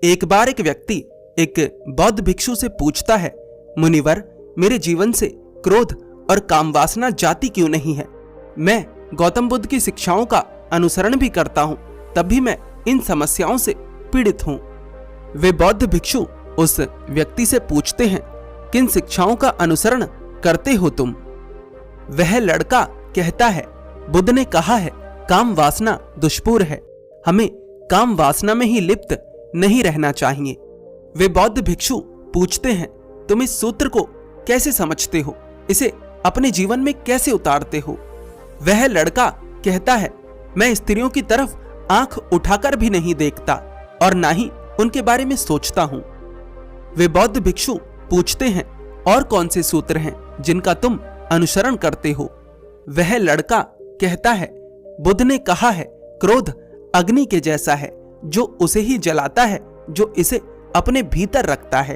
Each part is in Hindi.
एक बार एक व्यक्ति एक बौद्ध भिक्षु से पूछता है, मुनिवर, मेरे जीवन से क्रोध और कामवासना जाती क्यों नहीं है? मैं गौतम बुद्ध की शिक्षाओं का अनुसरण भी करता हूं, तब भी मैं इन समस्याओं से पीड़ित हूं। वे बौद्ध भिक्षु उस व्यक्ति से पूछते हैं, किन शिक्षाओं का अनुसरण करते हो तुम? वह लड़का कहता है, बुद्ध ने कहा है काम वासना दुष्पूर है, हमें काम वासना में ही लिप्त नहीं रहना चाहिए। वे बौद्ध भिक्षु पूछते हैं, तुम इस सूत्र को कैसे समझते हो? इसे अपने जीवन में कैसे उतारते हो? वह लड़का कहता है, मैं स्त्रियों की तरफ आंख उठाकर भी नहीं देखता और ना ही उनके बारे में सोचता हूं। वे बौद्ध भिक्षु पूछते हैं, और कौन से सूत्र हैं जिनका तुम अनुसरण करते हो? वह लड़का कहता है, बुद्ध ने कहा है क्रोध अग्नि के जैसा है, जो उसे ही जलाता है जो इसे अपने भीतर रखता है।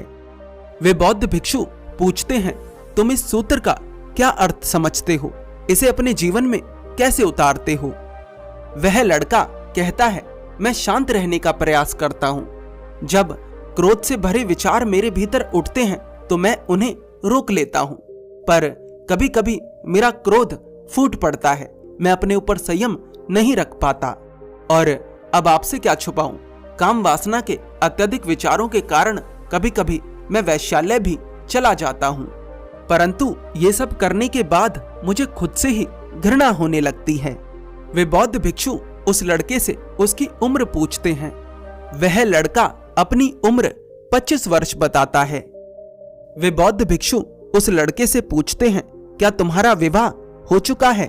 वे बौद्ध भिक्षु पूछते हैं, तुम इस सूत्र का क्या अर्थ समझते हो? इसे अपने जीवन में कैसे उतारते हो? वह लड़का कहता है, मैं शांत रहने का प्रयास करता हूं। जब क्रोध से भरे विचार मेरे भीतर उठते हैं तो मैं उन्हें रोक लेता हूं, पर कभी कभी मेरा क्रोध फूट पड़ता है, मैं अपने ऊपर संयम नहीं रख पाता। और अब आपसे क्या छुपाऊं, काम वासना के अत्यधिक विचारों के कारण कभी कभी मैं वैश्यालय भी चला जाता हूं, परंतु ये सब करने के बाद मुझे खुद से ही घृणा होने लगती है। वे बौद्ध भिक्षु उस लड़के से उसकी उम्र पूछते हैं। वह लड़का अपनी उम्र 25 वर्ष बताता है। वे बौद्ध भिक्षु उस लड़के से पूछते हैं, क्या तुम्हारा विवाह हो चुका है?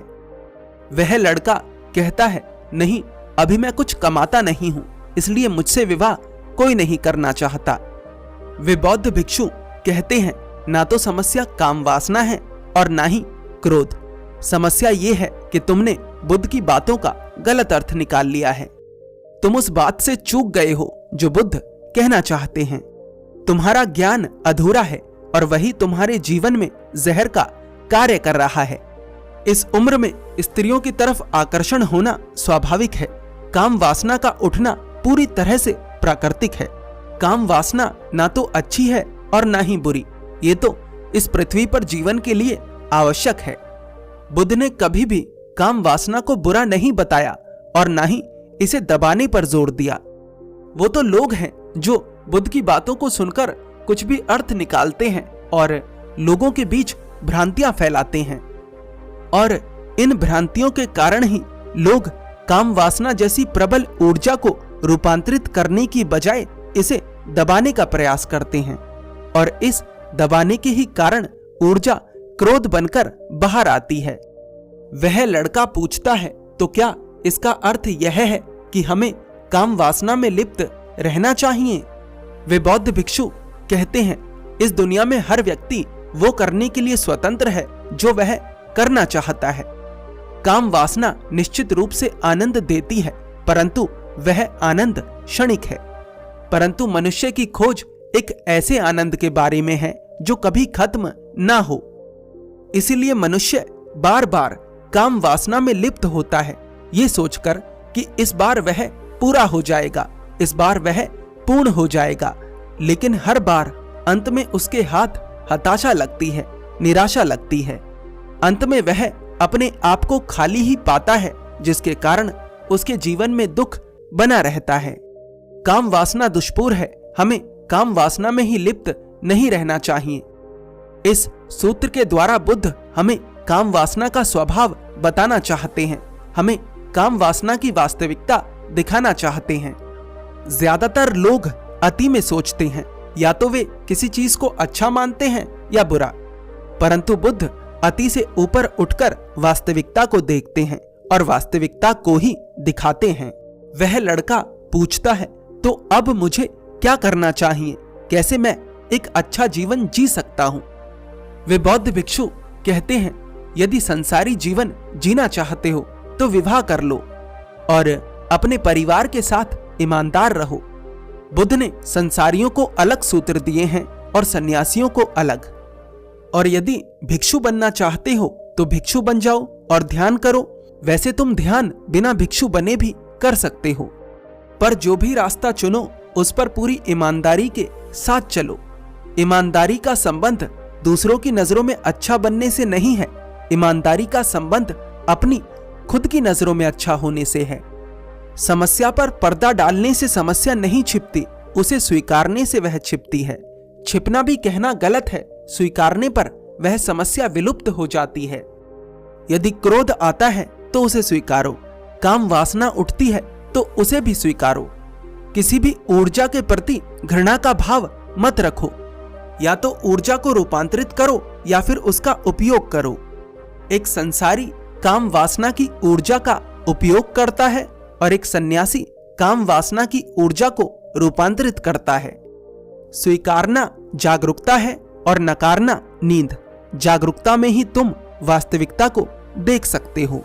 वह लड़का कहता है, नहीं, अभी मैं कुछ कमाता नहीं हूं, इसलिए मुझसे विवाह कोई नहीं करना चाहता। वे बौद्ध भिक्षु कहते हैं, ना तो समस्या काम वासना है और ना ही क्रोध। समस्या ये है कि तुमने बुद्ध की बातों का गलत अर्थ निकाल लिया है। तुम उस बात से चूक गए हो जो बुद्ध कहना चाहते हैं। तुम्हारा ज्ञान अधूरा है और वही तुम्हारे जीवन में जहर का कार्य कर रहा है। इस उम्र में स्त्रियों की तरफ आकर्षण होना स्वाभाविक है। काम वासना का उठना पूरी तरह से प्राकृतिक है। काम वासना ना तो अच्छी है और ना ही बुरी, ये तो इस पृथ्वी पर जीवन के लिए आवश्यक है। बुद्ध ने कभी भी काम वासना को बुरा नहीं बताया और ना ही इसे दबाने पर जोर दिया। वो तो लोग हैं जो बुद्ध की बातों को सुनकर कुछ भी अर्थ निकालते हैं और लोगों के बीच भ्रांतियां फैलाते हैं, और इन भ्रांतियों के कारण ही लोग काम वासना जैसी प्रबल ऊर्जा को रूपांतरित करने की बजाय इसे दबाने का प्रयास करते हैं, और इस दबाने के ही कारण ऊर्जा क्रोध बनकर बाहर आती है। वह लड़का पूछता है, तो क्या इसका अर्थ यह है कि हमें काम वासना में लिप्त रहना चाहिए? वे बौद्ध भिक्षु कहते हैं, इस दुनिया में हर व्यक्ति वो करने के लिए स्वतंत्र है जो वह करना चाहता है। काम वासना निश्चित रूप से आनंद देती है, परंतु वह आनंद क्षणिक है। परंतु मनुष्य की खोज एक ऐसे आनंद के बारे में है जो कभी खत्म ना हो। इसीलिए मनुष्य बार बार काम वासना में लिप्त होता है, ये सोचकर कि इस बार वह पूरा हो जाएगा, इस बार वह पूर्ण हो जाएगा। लेकिन हर बार अंत में उसके हाथ हताशा लगती है, निराशा लगती है। अंत में वह अपने आप को खाली ही पाता है, जिसके कारण उसके जीवन में दुख बना रहता है। काम वासना दुष्पूर है, हमें काम वासना में ही लिप्त नहीं रहना चाहिए। इस सूत्र के द्वारा बुद्ध हमें काम वासना का स्वभाव बताना चाहते हैं, हमें काम वासना की वास्तविकता दिखाना चाहते हैं। ज्यादातर लोग अति में सोचते हैं, या तो वे किसी चीज को अच्छा मानते हैं या बुरा, परंतु बुद्ध अति से ऊपर उठकर वास्तविकता को देखते हैं और वास्तविकता को ही दिखाते हैं। वह लड़का पूछता है, तो अब मुझे क्या करना चाहिए? कैसे मैं एक अच्छा जीवन जी सकता हूं? वे बौद्ध भिक्षु कहते हैं, यदि संसारी जीवन जीना चाहते हो तो विवाह कर लो और अपने परिवार के साथ ईमानदार रहो। बुद्ध ने संसारियों को अलग सूत्र दिए हैं और सन्यासियों को अलग। और यदि भिक्षु बनना चाहते हो तो भिक्षु बन जाओ और ध्यान करो। वैसे तुम ध्यान बिना भिक्षु बने भी कर सकते हो, पर जो भी रास्ता चुनो उस पर पूरी ईमानदारी के साथ चलो। ईमानदारी का संबंध दूसरों की नजरों में अच्छा बनने से नहीं है, ईमानदारी का संबंध अपनी खुद की नजरों में अच्छा होने से है। समस्या पर पर्दा डालने से समस्या नहीं छिपती, उसे स्वीकारने से वह छिपती है। छिपना भी कहना गलत है, स्वीकारने पर वह समस्या विलुप्त हो जाती है। यदि क्रोध आता है तो उसे स्वीकारो, काम वासना उठती है तो उसे भी स्वीकारो। किसी भी ऊर्जा के प्रति घृणा का भाव मत रखो। या तो ऊर्जा को रूपांतरित करो या फिर उसका उपयोग करो। एक संसारी काम वासना की ऊर्जा का उपयोग करता है और एक सन्यासी काम वासना की ऊर्जा को रूपांतरित करता है। स्वीकारना जागरूकता है और नकारना नींद। जागरूकता में ही तुम वास्तविकता को देख सकते हो,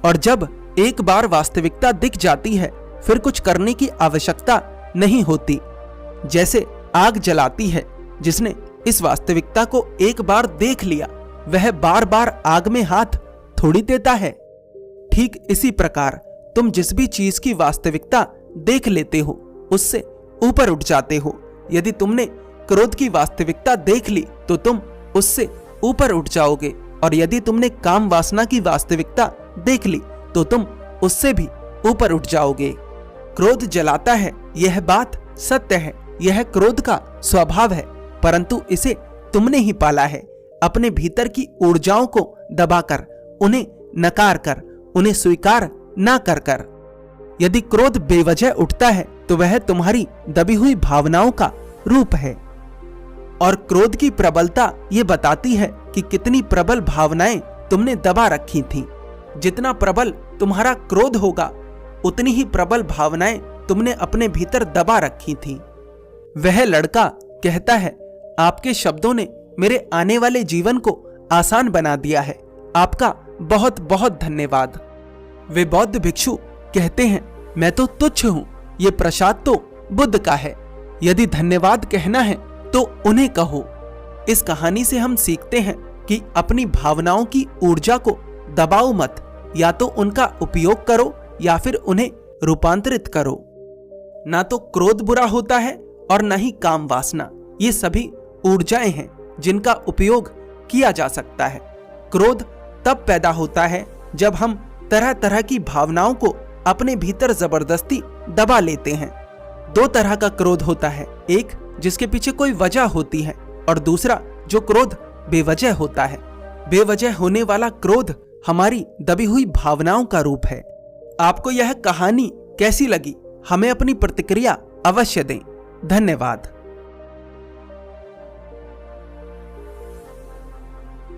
और जब एक बार वास्तविकता दिख जाती है फिर कुछ करने की आवश्यकता नहीं होती। जैसे आग जलाती है, जिसने इस वास्तविकता को एक बार देख लिया वह बार बार आग में हाथ थोड़ी देता है। ठीक इसी प्रकार तुम जिस भी चीज की वास्तविकता देख लेते हो उससे ऊपर उठ जाते हो। यदि तुमने क्रोध की वास्तविकता देख ली तो तुम उससे ऊपर उठ जाओगे, और यदि तुमने काम वासना की वास्तविकता देख ली तो तुम उससे भी ऊपर उठ जाओगे। क्रोध जलाता है, यह बात सत्य है, यह क्रोध का स्वभाव है, परंतु इसे तुमने ही पाला है, अपने भीतर की ऊर्जाओं को दबाकर, उन्हें नकार कर, उन्हें स्वीकार ना कर कर। यदि क्रोध बेवजह उठता है तो वह तुम्हारी दबी हुई भावनाओं का रूप है, और क्रोध की प्रबलता ये बताती है कि कितनी प्रबल भावनाएं तुमने दबा रखी थीं। जितना प्रबल तुम्हारा क्रोध होगा उतनी ही प्रबल भावनाएं तुमने अपने भीतर दबा रखी थीं। वह लड़का कहता है, आपके शब्दों ने मेरे आने वाले जीवन को आसान बना दिया है, आपका बहुत बहुत धन्यवाद। वे बौद्ध भिक्षु कहते हैं, मैं तो तुच्छ हूं, ये प्रसाद तो बुद्ध का है, यदि धन्यवाद कहना है तो उन्हें कहो। इस कहानी से हम सीखते हैं कि अपनी भावनाओं की ऊर्जा को दबाओ मत, या तो उनका उपयोग करो या फिर उन्हें रूपांतरित करो। ना तो क्रोध बुरा होता है और न ही काम वासना, ये सभी ऊर्जाएं हैं जिनका उपयोग किया जा सकता है। क्रोध तब पैदा होता है जब हम तरह तरह की भावनाओं को अपने भीतर जबरदस्ती दबा लेते हैं। दो तरह का क्रोध होता है, एक जिसके पीछे कोई वजह होती है और दूसरा जो क्रोध बेवजह होता है। बेवजह होने वाला क्रोध हमारी दबी हुई भावनाओं का रूप है। आपको यह कहानी कैसी लगी? हमें अपनी प्रतिक्रिया अवश्य दें। धन्यवाद।